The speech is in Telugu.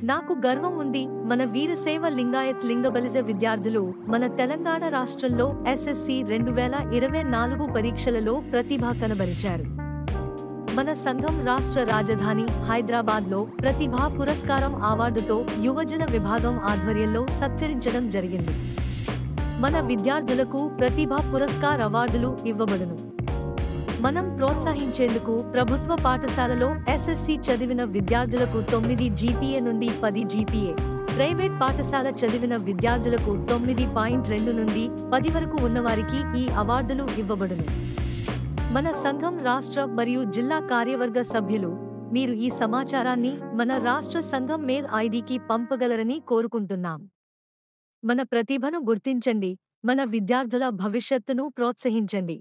నాకు గర్వం ఉంది. మన వీరశైవ లింగాయత్ లింగబలిజ విద్యార్థులు మన తెలంగాణ రాష్ట్రంలో ఎస్ఎస్సి 2024 పరీక్షలలో ప్రతిభ కనబరిచారు. మన సంఘం రాష్ట్ర రాజధాని హైదరాబాద్లో ప్రతిభా పురస్కారం అవార్డుతో యువజన విభాగం ఆధ్వర్యంలో సత్కరించడం జరిగింది. మన విద్యార్థులకు ప్రతిభా పురస్కార్ అవార్డులు ఇవ్వబడును. మనం ప్రోత్సహించేందుకు ప్రభుత్వ పాఠశాలలో ఎస్ఎస్సి చదివిన విద్యార్థులకు 9 జీపీఏ నుండి 10 జీపీఏ, ప్రైవేట్ పాఠశాల చదివిన విద్యార్థులకు 9.2 నుండి 10 వరకు ఉన్నవారికి ఈ అవార్డులు ఇవ్వబడును. మన సంఘం రాష్ట్ర మరియు జిల్లా కార్యవర్గ సభ్యులు మీరు ఈ సమాచారాన్ని మన రాష్ట్ర సంఘం మెయిల్ ఐడికి పంపగలరని కోరుకుంటున్నాం. మన ప్రతిభను గుర్తించండి, మన విద్యార్థుల భవిష్యత్తును ప్రోత్సహించండి.